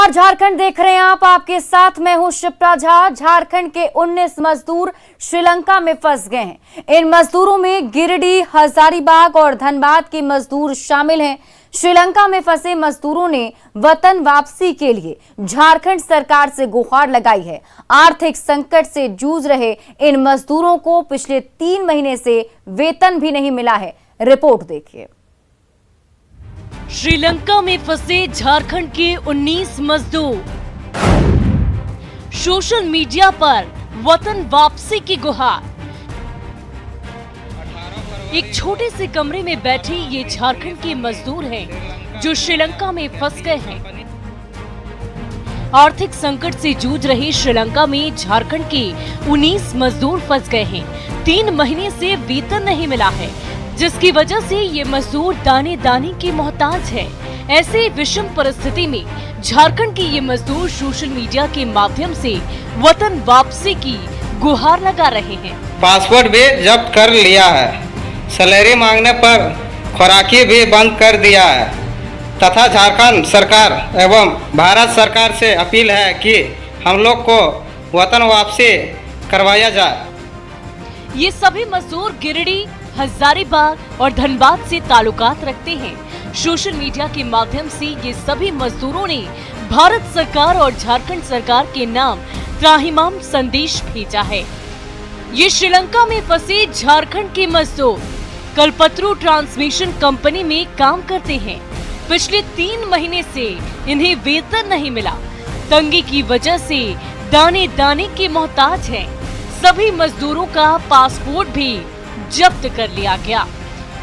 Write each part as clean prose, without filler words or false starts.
नमस्कार, झारखंड देख रहे हैं आप। आपके साथ मैं हूं शिप्रा झा। झारखंड के 19 मजदूर श्रीलंका में फंस गए हैं। इन मजदूरों में गिरिडीह, हजारीबाग और धनबाद के मजदूर शामिल हैं। श्रीलंका में फंसे मजदूरों ने वतन वापसी के लिए झारखंड सरकार से गुहार लगाई है। आर्थिक संकट से जूझ रहे इन मजदूरों को पिछले 3 महीने से वेतन भी नहीं मिला है। रिपोर्ट देखिए। श्रीलंका में फंसे झारखंड के 19 मजदूर, सोशल मीडिया पर वतन वापसी की गुहार। एक छोटे से कमरे में बैठे ये झारखंड के मजदूर हैं जो श्रीलंका में फंस गए हैं। आर्थिक संकट से जूझ रहे श्रीलंका में झारखंड के 19 मजदूर फंस गए हैं। 3 महीने से वेतन नहीं मिला है, जिसकी वजह से ये मजदूर दाने दाने के मोहताज है। ऐसे विषम परिस्थिति में झारखंड के ये मजदूर सोशल मीडिया के माध्यम से वतन वापसी की गुहार लगा रहे हैं। पासपोर्ट भी जब्त कर लिया है, सैलरी मांगने पर खुराकी भी बंद कर दिया है तथा झारखंड सरकार एवं भारत सरकार से अपील है कि हम लोग को वतन वापसी करवाया जाए। ये सभी मजदूर गिरिडीह, हजारीबाग और धनबाद से ताल्लुकात रखते हैं। सोशल मीडिया के माध्यम से ये सभी मजदूरों ने भारत सरकार और झारखंड सरकार के नाम त्राहिमाम संदेश भेजा है। ये श्रीलंका में फंसे झारखंड के मजदूर कल्पतरू ट्रांसमिशन कंपनी में काम करते हैं। पिछले 3 महीने से इन्हें वेतन नहीं मिला। तंगी की वजह से दाने दाने के मोहताज हैं। सभी मजदूरों का पासपोर्ट भी जब्त कर लिया गया।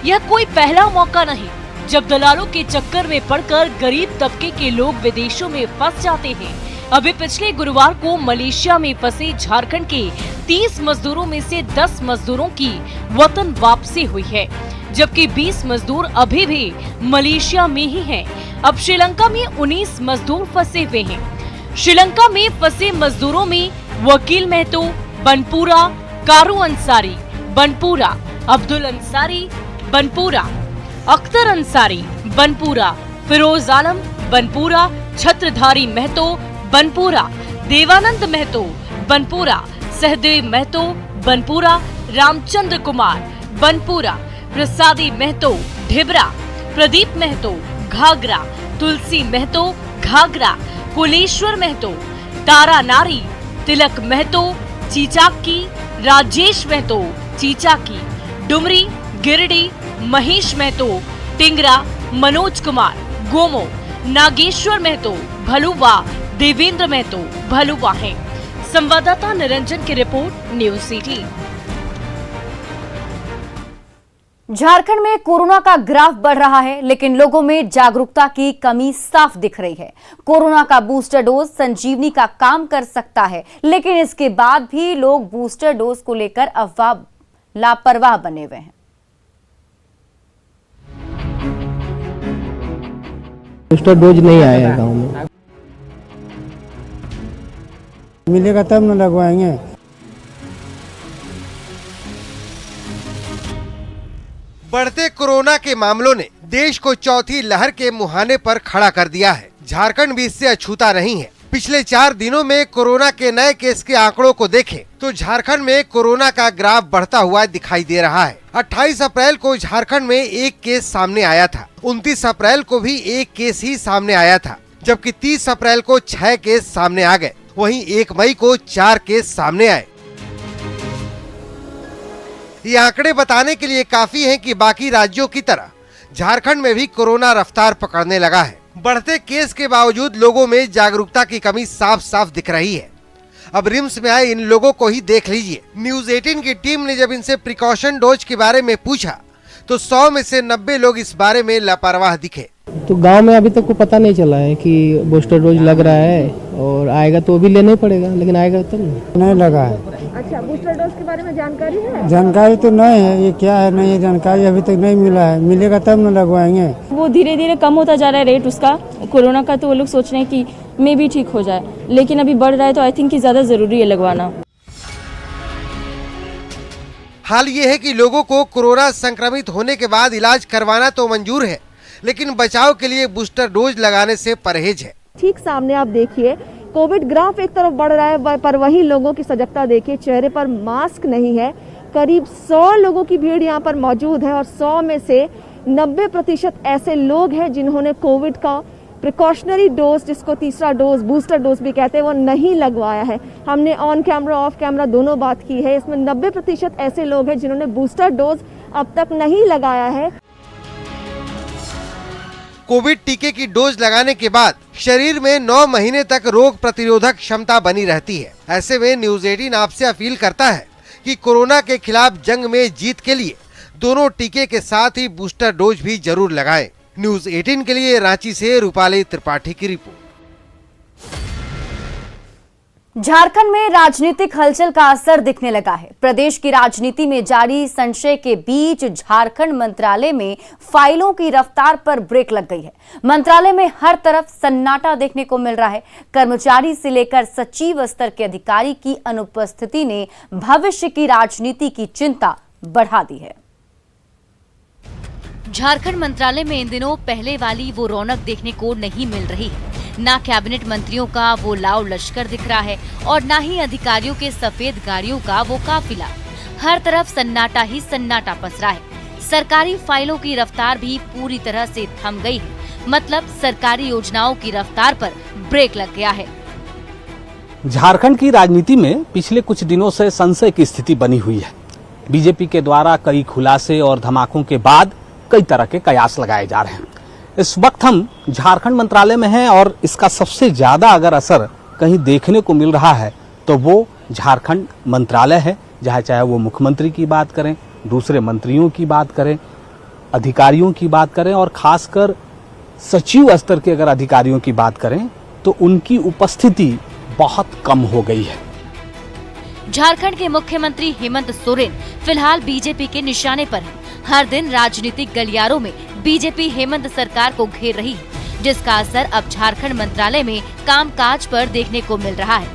यह कोई पहला मौका नहीं जब दलालों के चक्कर में पड़कर गरीब तबके के लोग विदेशों में फंस जाते हैं। अभी पिछले गुरुवार को मलेशिया में फंसे झारखंड के 30 मजदूरों में से 10 मजदूरों की वतन वापसी हुई है, जबकि 20 मजदूर अभी भी मलेशिया में ही हैं। अब श्रीलंका में 19 मजदूर फंसे हुए हैं। श्रीलंका में फंसे मजदूरों में वकील महतो, बनपुरा, कारू अंसारी, बनपुरा, अब्दुल अंसारी, बनपुरा, अख्तर अंसारी, बनपुरा, फिरोज आलम, बनपुरा, छत्रधारी महतो, बनपुरा, देवानंद महतो, बनपुरा, सहदेव महतो, बनपुरा, रामचंद्र कुमार, बनपुरा, प्रसादी महतो, ढिबरा, प्रदीप महतो, घाघरा, तुलसी महतो, घाघरा, कुलेश्वर महतो, तारा नारी, तिलक महतो, चीचाकी, राजेश महतो, चीचाकी, डुमरी, गिरिडीह, महेश महतो, टिंगरा, मनोज कुमार, गोमो, नागेश्वर महतो, भलुवा, देवेंद्र महतो, भलुवा हैं। संवाददाता निरंजन की रिपोर्ट, न्यूज सिटी। झारखंड में कोरोना का ग्राफ बढ़ रहा है, लेकिन लोगों में जागरूकता की कमी साफ दिख रही है। कोरोना का बूस्टर डोज संजीवनी का काम कर सकता है, लेकिन इसके बाद भी लोग बूस्टर डोज को लेकर लापरवाह बने हुए हैं। बूस्टर डोज नहीं आया है गांव में। मिलेगा तब न लगवाएंगे। बढ़ते कोरोना के मामलों ने देश को चौथी लहर के मुहाने पर खड़ा कर दिया है। झारखंड भी इससे अछूता नहीं है। पिछले 4 दिनों में कोरोना के नए केस के आंकड़ों को देखें तो झारखंड में कोरोना का ग्राफ बढ़ता हुआ दिखाई दे रहा है। 28 अप्रैल को झारखंड में 1 केस सामने आया था। 29 अप्रैल को भी 1 केस ही सामने आया था, जबकि 30 अप्रैल को 6 केस सामने आ गए। वहीं 1 मई को 4 केस सामने आए। ये आंकड़े बताने के लिए काफी हैं कि बाकी राज्यों की तरह झारखंड में भी कोरोना रफ्तार पकड़ने लगा है। बढ़ते केस के बावजूद लोगों में जागरूकता की कमी साफ साफ दिख रही है। अब रिम्स में आए इन लोगों को ही देख लीजिए। न्यूज 18 की टीम ने जब इनसे प्रिकॉशन डोज के बारे में पूछा तो 100 में से 90 लोग इस बारे में लापरवाह दिखे। तो गांव में अभी तक को पता नहीं चला है कि बूस्टर डोज लग रहा है, और आएगा तो भी लेना ही पड़ेगा, लेकिन आएगा तब नहीं लगा है। अच्छा, बूस्टर डोज के बारे में जानकारी है? जानकारी तो नहीं है, ये क्या है नहीं, जानकारी अभी तक नहीं मिला है। मिलेगा तब न लगवाएंगे। वो धीरे धीरे कम होता जा रहा है रेट उसका, कोरोना का। तो वो लोग सोच रहे हैं कि मे भी ठीक हो जाए, लेकिन अभी बढ़ रहा है तो आई थिंक कि ज्यादा जरूरी है लगवाना। हाल ये है कि लोगों को कोरोना संक्रमित होने के बाद इलाज करवाना तो मंजूर है, लेकिन बचाव के लिए बूस्टर डोज लगाने से परहेज है। ठीक सामने आप देखिए कोविड ग्राफ एक तरफ बढ़ रहा है, पर वहीं लोगों की सजगता देखिए, चेहरे पर मास्क नहीं है। करीब 100 लोगों की भीड़ यहाँ पर मौजूद है और 100 में से 90% ऐसे लोग हैं जिन्होंने कोविड का प्रिकॉशनरी डोज, जिसको तीसरा डोज, बूस्टर डोज भी कहते हैं, वो नहीं लगवाया है। हमने ऑन कैमरा ऑफ कैमरा दोनों बात की है। इसमें 90% ऐसे लोग हैं जिन्होंने बूस्टर डोज अब तक नहीं लगाया है। कोविड टीके की डोज लगाने के बाद शरीर में 9 महीने तक रोग प्रतिरोधक क्षमता बनी रहती है। ऐसे में न्यूज 18 आपसे अपील करता है कि कोरोना के खिलाफ जंग में जीत के लिए दोनों टीके के साथ ही बूस्टर डोज भी जरूर लगाएं। न्यूज 18 के लिए रांची से रूपाली त्रिपाठी की रिपोर्ट। झारखंड में राजनीतिक हलचल का असर दिखने लगा है। प्रदेश की राजनीति में जारी संशय के बीच झारखंड मंत्रालय में फाइलों की रफ्तार पर ब्रेक लग गई है। मंत्रालय में हर तरफ सन्नाटा देखने को मिल रहा है। कर्मचारी से लेकर सचिव स्तर के अधिकारी की अनुपस्थिति ने भविष्य की राजनीति की चिंता बढ़ा दी है। झारखंड मंत्रालय में इन दिनों पहले वाली वो रौनक देखने को नहीं मिल रही है। ना कैबिनेट मंत्रियों का वो लाव लश्कर दिख रहा है और ना ही अधिकारियों के सफेद गाड़ियों का वो काफिला। हर तरफ सन्नाटा ही सन्नाटा पसरा है। सरकारी फाइलों की रफ्तार भी पूरी तरह से थम गई है। मतलब सरकारी योजनाओं की रफ्तार पर ब्रेक लग गया है। झारखंड की राजनीति में पिछले कुछ दिनों से संशय की स्थिति बनी हुई है। बीजेपी के द्वारा कई खुलासे और धमाकों के बाद कई तरह के कयास लगाए जा रहे हैं। इस वक्त हम झारखंड मंत्रालय में हैं और इसका सबसे ज्यादा अगर असर कहीं देखने को मिल रहा है तो वो झारखंड मंत्रालय है, जहाँ चाहे वो मुख्यमंत्री की बात करें, दूसरे मंत्रियों की बात करें, अधिकारियों की बात करें और खासकर सचिव स्तर के अगर अधिकारियों की बात करें तो उनकी उपस्थिति बहुत कम हो गई है। झारखंड के मुख्यमंत्री हेमंत सोरेन फिलहाल बीजेपी के निशाने पर हैं। हर दिन राजनीतिक गलियारों में बीजेपी हेमंत सरकार को घेर रही है, जिसका असर अब झारखंड मंत्रालय में कामकाज पर देखने को मिल रहा है।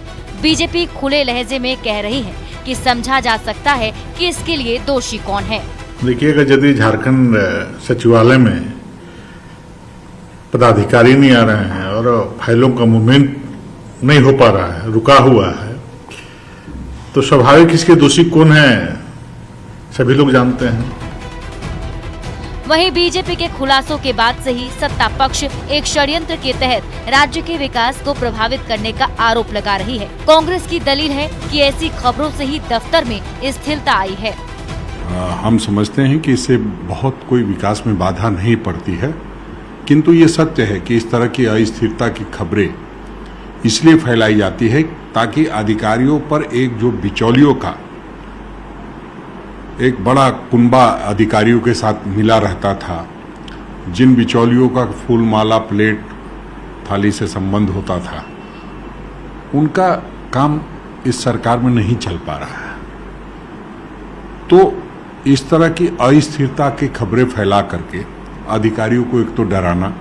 बीजेपी खुले लहजे में कह रही है कि समझा जा सकता है कि इसके लिए दोषी कौन है। देखिएगा, यदि झारखंड सचिवालय में पदाधिकारी नहीं आ रहे हैं और फाइलों का मूवमेंट नहीं हो पा रहा है, रुका हुआ है, तो स्वाभाविक इसके दोषी कौन है सभी लोग जानते हैं। वहीं बीजेपी के खुलासों के बाद से ही सत्ता पक्ष एक षड्यंत्र के तहत राज्य के विकास को प्रभावित करने का आरोप लगा रही है। कांग्रेस की दलील है कि ऐसी खबरों से ही दफ्तर में स्थिरता आई है। हम समझते हैं कि इससे बहुत कोई विकास में बाधा नहीं पड़ती है, किंतु ये सत्य है कि इस तरह की अस्थिरता की खबरें इसलिए फैलाई जाती है ताकि अधिकारियों पर एक जो बिचौलियों का एक बड़ा कुंबा अधिकारियों के साथ मिला रहता था, जिन बिचौलियों का फूल माला प्लेट थाली से संबंध होता था, उनका काम इस सरकार में नहीं चल पा रहा है। तो इस तरह की अस्थिरता की खबरें फैला करके अधिकारियों को एक तो डराना,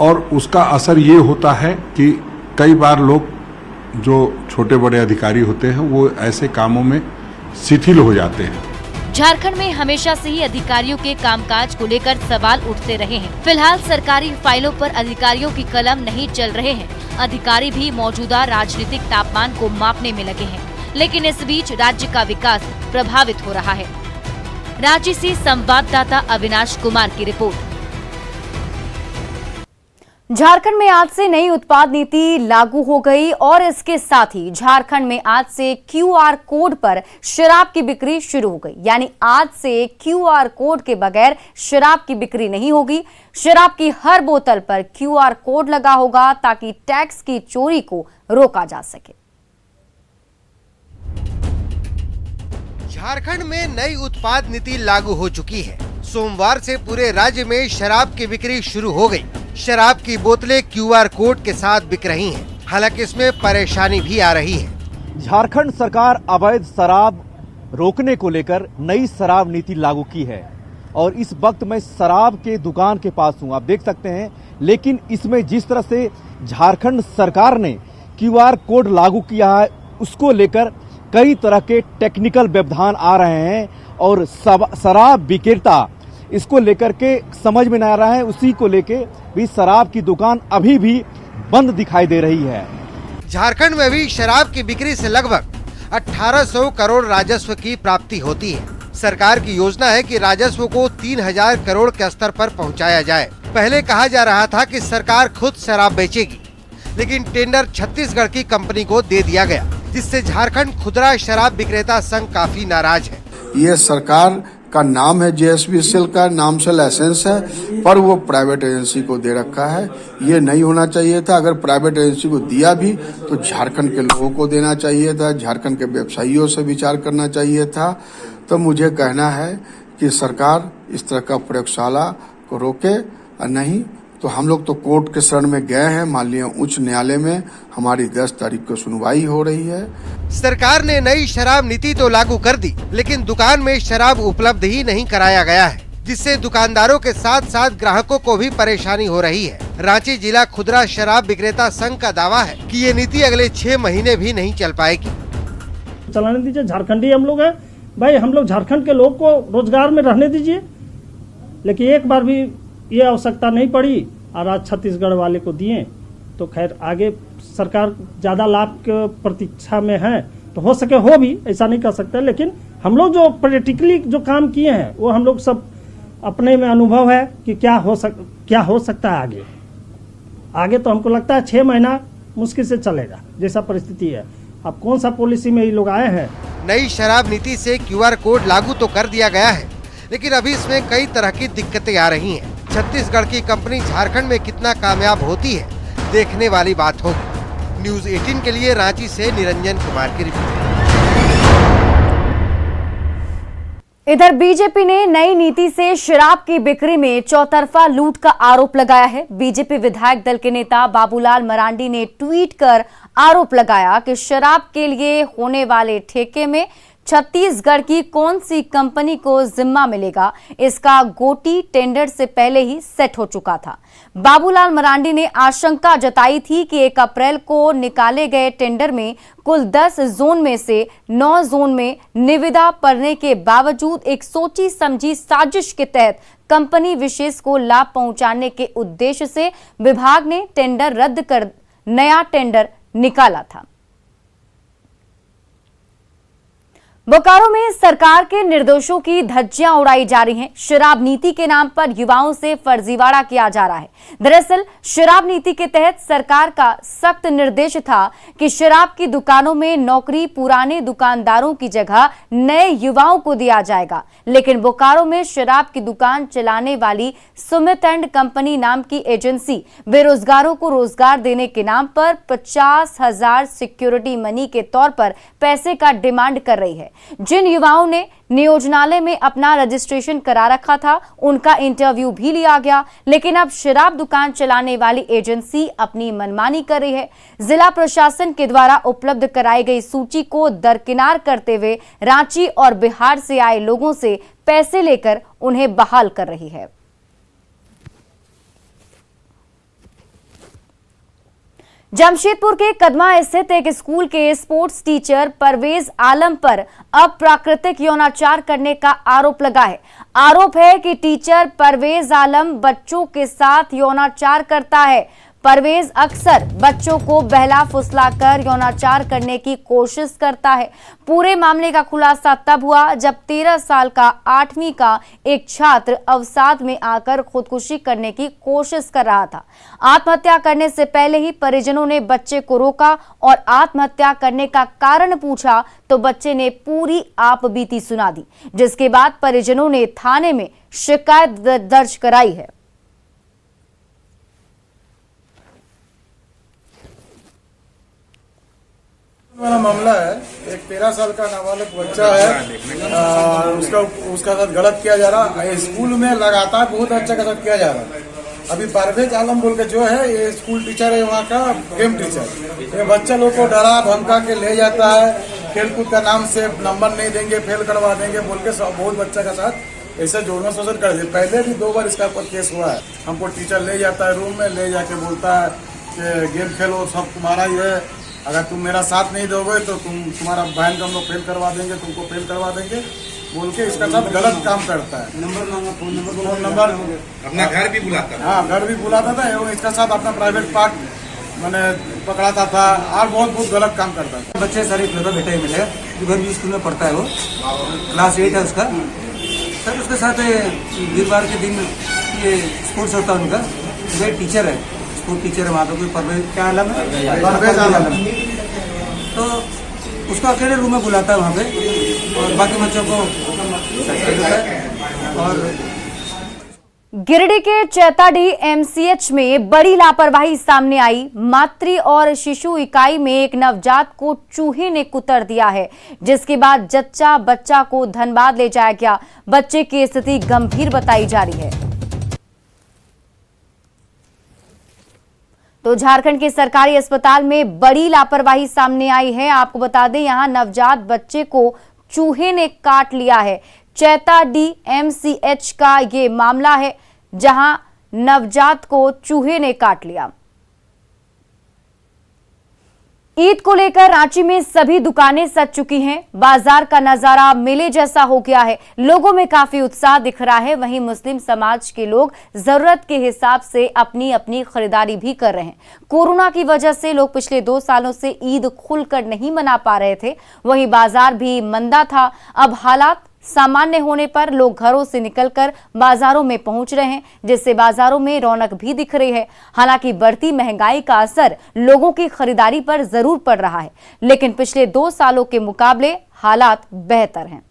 और उसका असर ये होता है कि कई बार लोग जो छोटे बड़े अधिकारी होते हैं वो ऐसे कामों में शिथिल हो जाते हैं। झारखंड में हमेशा से ही अधिकारियों के कामकाज को लेकर सवाल उठते रहे हैं। फिलहाल सरकारी फाइलों पर अधिकारियों की कलम नहीं चल रहे हैं। अधिकारी भी मौजूदा राजनीतिक तापमान को मापने में लगे हैं, लेकिन इस बीच राज्य का विकास प्रभावित हो रहा है। रांची से संवाददाता अविनाश कुमार की रिपोर्ट। झारखंड में आज से नई उत्पाद नीति लागू हो गई और इसके साथ ही झारखंड में आज से क्यूआर कोड पर शराब की बिक्री शुरू हो गई। यानी आज से क्यूआर कोड के बगैर शराब की बिक्री नहीं होगी। शराब की हर बोतल पर क्यूआर कोड लगा होगा ताकि टैक्स की चोरी को रोका जा सके। झारखंड में नई उत्पाद नीति लागू हो चुकी है। सोमवार से पूरे राज्य में शराब की बिक्री शुरू हो गई। शराब की बोतलें क्यूआर कोड के साथ बिक रही हैं। हालांकि इसमें परेशानी भी आ रही है। झारखंड सरकार अवैध शराब रोकने को लेकर नई शराब नीति लागू की है और इस वक्त मैं शराब के दुकान के पास हूं, आप देख सकते हैं। लेकिन इसमें जिस तरह से झारखंड सरकार ने क्यूआर कोड लागू किया है उसको लेकर कई तरह के टेक्निकल व्यवधान आ रहे हैं और शराब विक्रेता इसको लेकर के समझ में न आ रहा है। उसी को लेके भी शराब की दुकान अभी भी बंद दिखाई दे रही है। झारखंड में भी शराब की बिक्री से लगभग 1800 करोड़ राजस्व की प्राप्ति होती है। सरकार की योजना है कि राजस्व को 3000 करोड़ के स्तर पर पहुंचाया जाए। पहले कहा जा रहा था कि सरकार खुद शराब बेचेगी, लेकिन टेंडर छत्तीसगढ़ की कंपनी को दे दिया गया, जिससे झारखंड खुदरा शराब विक्रेता संघ काफी नाराज है। ये सरकार का नाम है JSPCL का नाम से लाइसेंस है, पर वो प्राइवेट एजेंसी को दे रखा है। ये नहीं होना चाहिए था। अगर प्राइवेट एजेंसी को दिया भी तो झारखंड के लोगों को देना चाहिए था, झारखंड के व्यवसायियों से विचार करना चाहिए था। तो मुझे कहना है कि सरकार इस तरह का प्रयोगशाला को रोके, और नहीं तो हम लोग तो कोर्ट के शरण में गए हैं। माननीय उच्च न्यायालय में हमारी 10 तारीख को सुनवाई हो रही है। सरकार ने नई शराब नीति तो लागू कर दी, लेकिन दुकान में शराब उपलब्ध ही नहीं कराया गया है, जिससे दुकानदारों के साथ साथ ग्राहकों को भी परेशानी हो रही है। रांची जिला खुदरा शराब विक्रेता संघ का दावा है कि ये नीति अगले 6 महीने भी नहीं चल पाएगी। चलाने दीजिए, झारखंडी हम लोग हैं भाई, हम लोग झारखंड के लोग को रोजगार में रहने दीजिए। लेकिन एक बार भी ये आवश्यकता नहीं पड़ी और आज छत्तीसगढ़ वाले को दिए, तो खैर आगे सरकार ज्यादा लाभ के प्रतीक्षा में है, तो हो सके हो भी, ऐसा नहीं कर सकते। लेकिन हम लोग जो प्रैक्टिकली जो काम किए हैं वो हम लोग सब अपने में अनुभव है कि क्या हो सकता है आगे तो हमको लगता है 6 महीना मुश्किल से चलेगा जैसा परिस्थिति है। अब कौन सा पॉलिसी में ये लोग आए हैं। नई शराब नीति से QR कोड लागू तो कर दिया गया है, लेकिन अभी इसमें कई तरह की दिक्कतें आ रही हैं। छत्तीसगढ़ की कंपनी झारखंड में कितना कामयाब होती है, देखने वाली बात होगी। न्यूज़ 18 के लिए रांची से निरंजन कुमार की रिपोर्ट। इधर बीजेपी ने नई नीति से शराब की बिक्री में चौतरफा लूट का आरोप लगाया है। बीजेपी विधायक दल के नेता बाबूलाल मरांडी ने ट्वीट कर आरोप लगाया कि शराब के लिए होने वाले ठेके में छत्तीसगढ़ की कौन सी कंपनी को जिम्मा मिलेगा, इसका गोटी टेंडर से पहले ही सेट हो चुका था। बाबूलाल मरांडी ने आशंका जताई थी कि 1 अप्रैल को निकाले गए टेंडर में कुल 10 जोन में से 9 जोन में निविदा पड़ने के बावजूद एक सोची समझी साजिश के तहत कंपनी विशेष को लाभ पहुंचाने के उद्देश्य से विभाग ने टेंडर रद्द कर नया टेंडर निकाला था। बोकारो में सरकार के निर्देशों की धज्जियां उड़ाई जा रही हैं। शराब नीति के नाम पर युवाओं से फर्जीवाड़ा किया जा रहा है। दरअसल शराब नीति के तहत सरकार का सख्त निर्देश था कि शराब की दुकानों में नौकरी पुराने दुकानदारों की जगह नए युवाओं को दिया जाएगा, लेकिन बोकारो में शराब की दुकान चलाने वाली सुमित एंड कंपनी नाम की एजेंसी बेरोजगारों को रोजगार देने के नाम पर 50,000 सिक्योरिटी मनी के तौर पर पैसे का डिमांड कर रही है। जिन युवाओं ने नियोजनालय में अपना रजिस्ट्रेशन करा रखा था, उनका इंटरव्यू भी लिया गया, लेकिन अब शराब दुकान चलाने वाली एजेंसी अपनी मनमानी कर रही है। जिला प्रशासन के द्वारा उपलब्ध कराई गई सूची को दरकिनार करते हुए रांची और बिहार से आए लोगों से पैसे लेकर उन्हें बहाल कर रही है। जमशेदपुर के कदमा स्थित एक स्कूल के स्पोर्ट्स टीचर परवेज आलम पर अप्राकृतिक यौनाचार करने का आरोप लगा है। आरोप है कि टीचर परवेज आलम बच्चों के साथ यौनाचार करता है। परवेज अक्सर बच्चों को बहला फुसलाकर यौनाचार करने की कोशिश करता है। पूरे मामले का खुलासा तब हुआ जब 13 साल का 8वीं का एक छात्र अवसाद में आकर खुदकुशी करने की कोशिश कर रहा था। आत्महत्या करने से पहले ही परिजनों ने बच्चे को रोका और आत्महत्या करने का कारण पूछा तो बच्चे ने पूरी आपबीती सुना दी, जिसके बाद परिजनों ने थाने में शिकायत दर्ज कराई है। वाला मामला है, एक 13 साल का नाबालिग बच्चा है, उसका साथ गलत किया जा रहा है। स्कूल में लगातार बहुत अच्छा का साथ किया जा रहा है। अभी परवेज आलम बोल के जो है, ये स्कूल टीचर है, वहाँ का गेम टीचर। ये बच्चा लोग को डरा धमका के ले जाता है, खेलकूद का नाम से नंबर नहीं देंगे, फेल करवा देंगे बोल के बहुत बच्चा का साथ ऐसे जोड़ना शोषण कर दिया। पहले भी 2 बार इसका केस हुआ है। हमको टीचर ले जाता है रूम में, ले जाके बोलता है कि गेम खेलो, सब तुम्हारा ही है, अगर तुम मेरा साथ नहीं दोगे तो तुम्हारा बहन को हम लोग फेल करवा देंगे, तुमको फेल करवा देंगे। बोल के इसका साथ गलत काम करता है। नंबर मांगा, फोन नंबर अपना घर भी बुलाता था। हाँ, घर भी बुलाता था एवं इसका साथ अपना प्राइवेट पार्ट मैंने पकड़ाता था और बहुत गलत काम करता था। बच्चे सारे इकलौता बेटा ही मिलेगा जो घर भी स्कूल में पढ़ता है, वो क्लास 8 है उसका सर। उसके साथ वीरवार के दिन ये स्पोर्ट्स होता है उनका, वे टीचर है, स्पोर्ट टीचर है वहाँ पे, कोई परवेज क्या आलम है, परवेज आलम। तो उसको अकेले रूम में बुलाता है वहाँ पे और बाकी बच्चों को और गिरिडीह के चैताडीह एमसीएच में बड़ी लापरवाही सामने आई। मातृ और शिशु इकाई में एक नवजात को चूहे ने कुतर दिया है, जिसके बाद जच्चा बच्चा को धनबाद ले जाया गया। बच्चे की स्थिति गंभीर बताई जा रही है। तो झारखंड के सरकारी अस्पताल में बड़ी लापरवाही सामने आई है। आपको बता दें, यहां नवजात बच्चे को चूहे ने काट लिया है। चैताडीह एमसीएच का ये मामला है, जहां नवजात को चूहे ने काट लिया। ईद को लेकर रांची में सभी दुकानें सज चुकी हैं। बाजार का नजारा मेले जैसा हो गया है। लोगों में काफी उत्साह दिख रहा है। वहीं मुस्लिम समाज के लोग जरूरत के हिसाब से अपनी अपनी खरीदारी भी कर रहे हैं। कोरोना की वजह से लोग पिछले 2 सालों से ईद खुलकर नहीं मना पा रहे थे। वहीं बाजार भी मंदा था। अब हालात सामान्य होने पर लोग घरों से निकलकर बाजारों में पहुंच रहे हैं, जिससे बाजारों में रौनक भी दिख रही है। हालांकि बढ़ती महंगाई का असर लोगों की खरीदारी पर जरूर पड़ रहा है, लेकिन पिछले 2 सालों के मुकाबले हालात बेहतर हैं।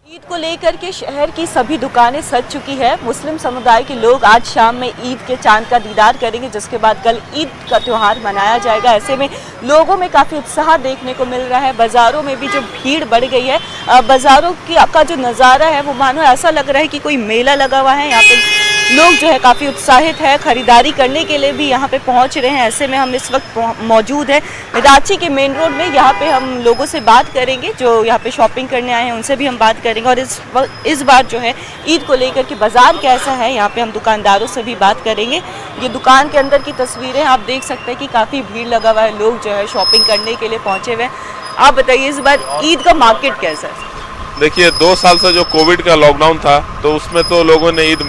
ईद को लेकर के शहर की सभी दुकानें सज चुकी है। मुस्लिम समुदाय के लोग आज शाम में ईद के चांद का दीदार करेंगे, जिसके बाद कल ईद का त्यौहार मनाया जाएगा। ऐसे में लोगों में काफ़ी उत्साह देखने को मिल रहा है। बाज़ारों में भी जो भीड़ बढ़ गई है, बाज़ारों का जो नज़ारा है वो मानो ऐसा लग रहा है कि कोई मेला लगा हुआ है। यहाँ पे लोग जो है काफ़ी उत्साहित है, खरीदारी करने के लिए भी यहाँ पे पहुँच रहे हैं। ऐसे में हम इस वक्त मौजूद है रांची के मेन रोड में। यहाँ पे हम लोगों से बात करेंगे जो यहाँ पे शॉपिंग करने आए हैं, उनसे भी हम बात करेंगे। और इस बार जो है ईद को लेकर के बाजार कैसा है, यहाँ पे हम दुकानदारों से भी बात करेंगे। ये दुकान के अंदर की तस्वीरें आप देख सकते हैं कि काफ़ी भीड़ लगा हुआ है, लोग जो है शॉपिंग करने के लिए पहुँचे हुए हैं। आप बताइए इस बार ईद का मार्केट कैसा है? देखिए 2 साल से जो कोविड का लॉकडाउन था, तो उसमें तो लोगों ने ईद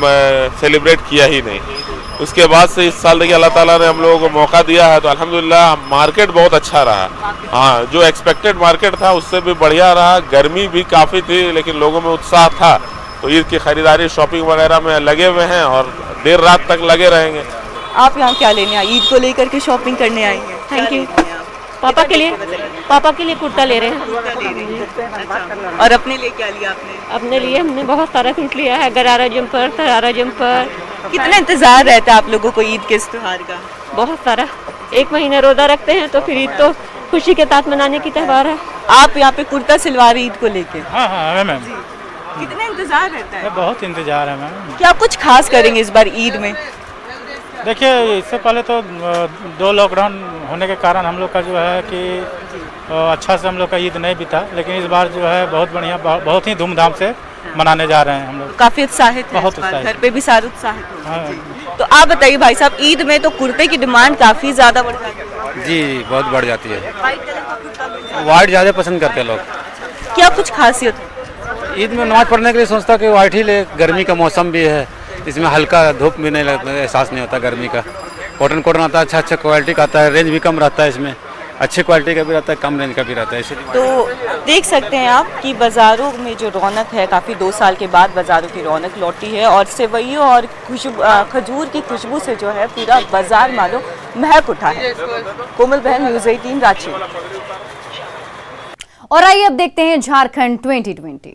सेलिब्रेट किया ही नहीं। उसके बाद से इस साल देखिए अल्लाह ताला ने हम लोगों को मौका दिया है, तो अल्हम्दुलिल्लाह मार्केट बहुत अच्छा रहा। हाँ, जो एक्सपेक्टेड मार्केट था उससे भी बढ़िया रहा। गर्मी भी काफ़ी थी, लेकिन लोगों में उत्साह था, तो ईद की खरीदारी शॉपिंग वगैरह में लगे हुए हैं और देर रात तक लगे रहेंगे। आप यहाँ क्या लेने आए? ईद को लेकर के शॉपिंग करने आए हैं? Thank you. पापा के लिए कुर्ता ले रहे हैं। और अपने लिए क्या लिया आपने? अपने लिए हमने बहुत सारा सूट लिया है, गरारा जम्पर, तरारा जम्पर। कितना इंतजार रहता है आप लोगों को ईद के इस त्योहार का? बहुत सारा। 1 महीना रोजा रखते हैं, तो फिर ईद तो खुशी के साथ मनाने की त्यौहार है। आप यहाँ पे कुर्ता सिलवा रहे ईद को लेके? हाँ मैम। कितना इंतजार रहता है? बहुत इंतजार है मैम। क्या कुछ खास करेंगे इस बार ईद में? देखिए, इससे पहले तो 2 लॉकडाउन होने के कारण हम लोग का जो है कि अच्छा से हम लोग का ईद नहीं बीता, लेकिन इस बार जो है बहुत बढ़िया, बहुत ही धूमधाम से मनाने जा रहे हैं हम लोग। काफी उत्साहित है, बहुत उत्साहित। घर पे भी सारे उत्साहित हैं। तो आप बताइए भाई साहब, ईद में तो कुर्ते की डिमांड काफी ज्यादा बढ़ जाती है। जी बहुत बढ़ जाती है। वाइट ज़्यादा पसंद करते हैं लोग। क्या कुछ खासियत? ईद में नमाज पढ़ने के लिए सोचता कि वाइट ही ले। गर्मी का मौसम भी है, इसमें हल्का धूप भी नहीं लगता, एहसास नहीं होता गर्मी का। कॉटन आता है, अच्छा क्वालिटी का आता है, रेंज भी कम रहता है इसमें, अच्छी क्वालिटी का भी रहता है, कम रेंज का भी रहता है। इसलिए तो देख सकते हैं आप कि बाज़ारों में जो रौनक है, काफ़ी 2 साल के बाद बाज़ारों की रौनक लौटी है। और सेवइयों और खजूर की खुशबू से जो है पूरा बाज़ार मानो महक उठा है। कोमल बहन, न्यूज़ 18 रांची। और आइए अब देखते हैं झारखंड 2020।